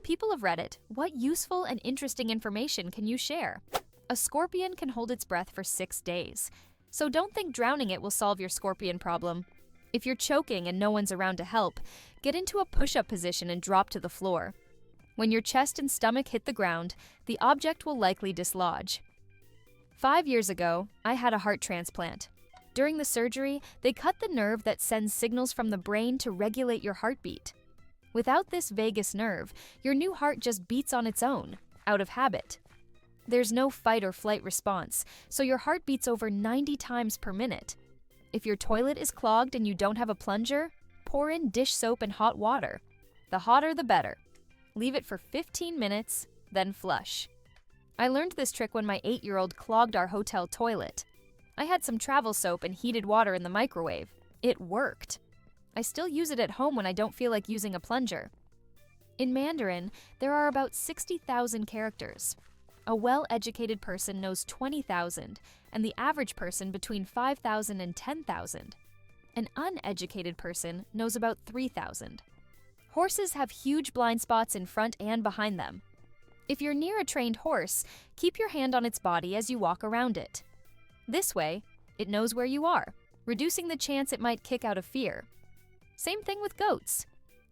People of Reddit, what useful and interesting information can you share? A scorpion can hold its breath for 6 days. So don't think drowning it will solve your scorpion problem. If you're choking and no one's around to help, get into a push-up position and drop to the floor. When your chest and stomach hit the ground, the object will likely dislodge. 5 years ago, I had a heart transplant. During the surgery, they cut the nerve that sends signals from the brain to regulate your heartbeat. Without this vagus nerve, your new heart just beats on its own, out of habit. There's no fight or flight response, so your heart beats over 90 times per minute. If your toilet is clogged and you don't have a plunger, pour in dish soap and hot water. The hotter the better. Leave it for 15 minutes, then flush. I learned this trick when my 8-year-old clogged our hotel toilet. I had some travel soap and heated water in the microwave. It worked. I still use it at home when I don't feel like using a plunger. In Mandarin, there are about 60,000 characters. A well-educated person knows 20,000, and the average person between 5,000 and 10,000. An uneducated person knows about 3,000. Horses have huge blind spots in front and behind them. If you're near a trained horse, keep your hand on its body as you walk around it. This way, it knows where you are, reducing the chance it might kick out of fear. Same thing with goats.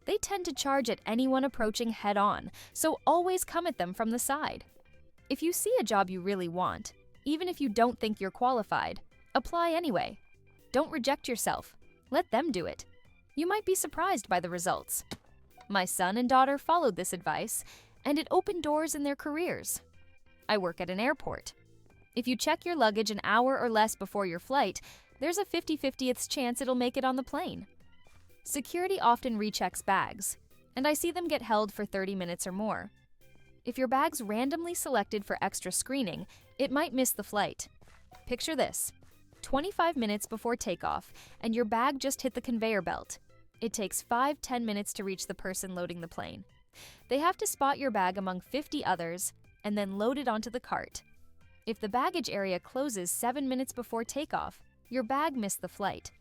They tend to charge at anyone approaching head-on, so always come at them from the side. If you see a job you really want, even if you don't think you're qualified, apply anyway. Don't reject yourself. Let them do it. You might be surprised by the results. My son and daughter followed this advice, and it opened doors in their careers. I work at an airport. If you check your luggage an hour or less before your flight, there's a 50/50th chance it'll make it on the plane. Security often rechecks bags, and I see them get held for 30 minutes or more. If your bag's randomly selected for extra screening, it might miss the flight. Picture this: 25 minutes before takeoff, and your bag just hit the conveyor belt. It takes 5-10 minutes to reach the person loading the plane. They have to spot your bag among 50 others and then load it onto the cart. If the baggage area closes 7 minutes before takeoff, your bag missed the flight.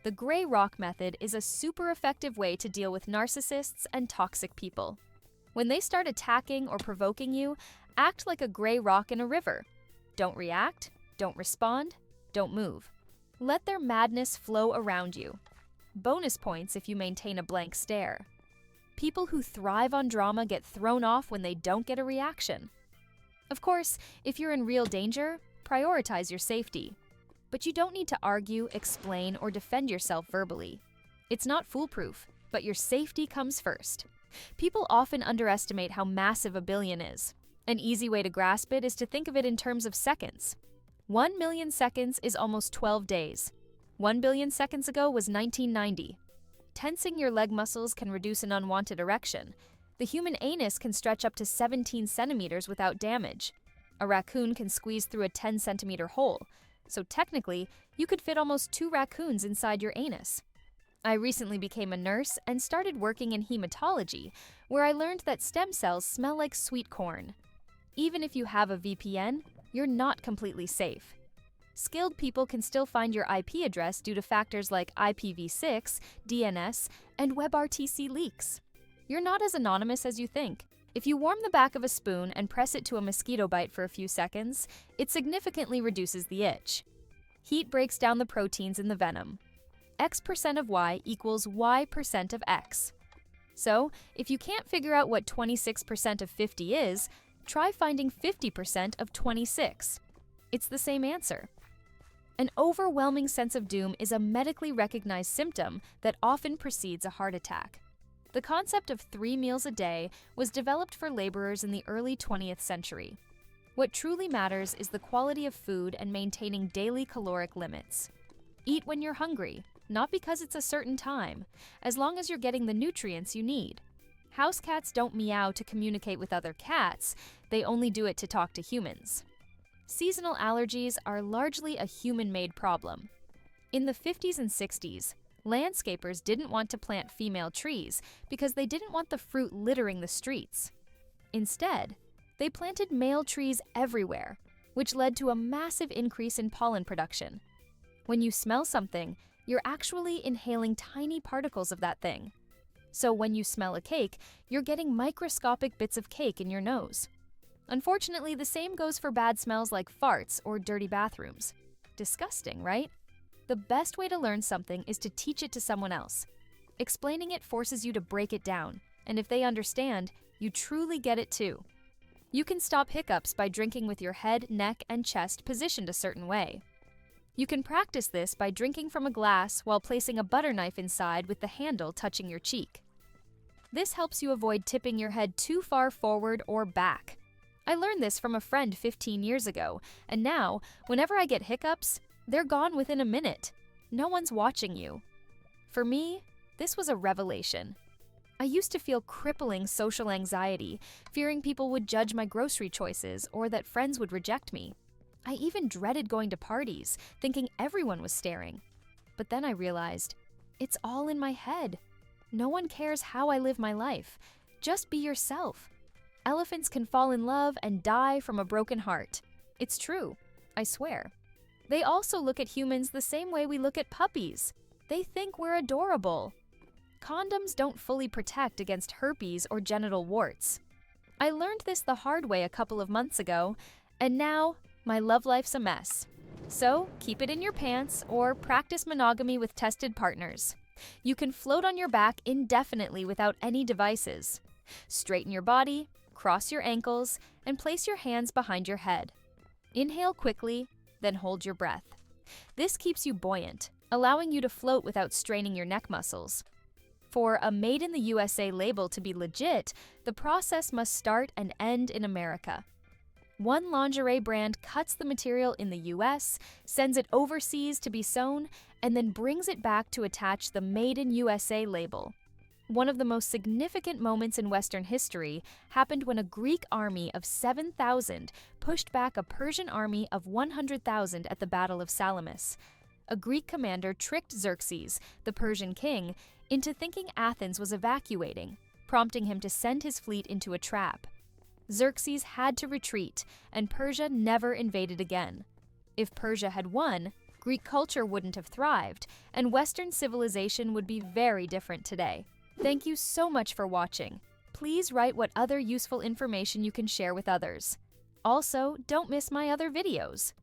The gray rock method is a super effective way to deal with narcissists and toxic people. When they start attacking or provoking you, act like a gray rock in a river. Don't react, don't respond, don't move. Let their madness flow around you. Bonus points if you maintain a blank stare. People who thrive on drama get thrown off when they don't get a reaction. Of course, if you're in real danger, prioritize your safety. But you don't need to argue, explain, or defend yourself verbally. It's not foolproof, but your safety comes first. People often underestimate how massive a billion is. An easy way to grasp it is to think of it in terms of seconds. 1 million seconds is almost 12 days. 1 billion seconds ago was 1990. Tensing your leg muscles can reduce an unwanted erection. The human anus can stretch up to 17 centimeters without damage. A raccoon can squeeze through a 10-centimeter hole. So technically, you could fit almost 2 raccoons inside your anus. I recently became a nurse and started working in hematology, where I learned that stem cells smell like sweet corn. Even if you have a VPN, you're not completely safe. Skilled people can still find your IP address due to factors like IPv6, DNS, and WebRTC leaks. You're not as anonymous as you think. If you warm the back of a spoon and press it to a mosquito bite for a few seconds, it significantly reduces the itch. Heat breaks down the proteins in the venom. X% of Y equals Y% of X. So, if you can't figure out what 26% of 50 is, try finding 50% of 26. It's the same answer. An overwhelming sense of doom is a medically recognized symptom that often precedes a heart attack. The concept of 3 meals a day was developed for laborers in the early 20th century. What truly matters is the quality of food and maintaining daily caloric limits. Eat when you're hungry, not because it's a certain time, as long as you're getting the nutrients you need. House cats don't meow to communicate with other cats, they only do it to talk to humans. Seasonal allergies are largely a human-made problem. In the 50s and 60s, landscapers didn't want to plant female trees because they didn't want the fruit littering the streets. Instead, they planted male trees everywhere, which led to a massive increase in pollen production. When you smell something, you're actually inhaling tiny particles of that thing. So when you smell a cake, you're getting microscopic bits of cake in your nose. Unfortunately, the same goes for bad smells like farts or dirty bathrooms. Disgusting, right? The best way to learn something is to teach it to someone else. Explaining it forces you to break it down, and if they understand, you truly get it too. You can stop hiccups by drinking with your head, neck, and chest positioned a certain way. You can practice this by drinking from a glass while placing a butter knife inside with the handle touching your cheek. This helps you avoid tipping your head too far forward or back. I learned this from a friend 15 years ago, and now, whenever I get hiccups, they're gone within a minute. No one's watching you. For me, this was a revelation. I used to feel crippling social anxiety, fearing people would judge my grocery choices or that friends would reject me. I even dreaded going to parties, thinking everyone was staring. But then I realized, it's all in my head. No one cares how I live my life. Just be yourself. Elephants can fall in love and die from a broken heart. It's true, I swear. They also look at humans the same way we look at puppies. They think we're adorable. Condoms don't fully protect against herpes or genital warts. I learned this the hard way a couple of months ago, and now my love life's a mess. So keep it in your pants or practice monogamy with tested partners. You can float on your back indefinitely without any devices. Straighten your body, cross your ankles, and place your hands behind your head. Inhale quickly, then hold your breath. This keeps you buoyant, allowing you to float without straining your neck muscles. For a Made in the USA label to be legit, the process must start and end in America. One lingerie brand cuts the material in the US, sends it overseas to be sewn, and then brings it back to attach the Made in USA label. One of the most significant moments in Western history happened when a Greek army of 7,000 pushed back a Persian army of 100,000 at the Battle of Salamis. A Greek commander tricked Xerxes, the Persian king, into thinking Athens was evacuating, prompting him to send his fleet into a trap. Xerxes had to retreat, and Persia never invaded again. If Persia had won, Greek culture wouldn't have thrived, and Western civilization would be very different today. Thank you so much for watching. Please write what other useful information you can share with others. Also, don't miss my other videos.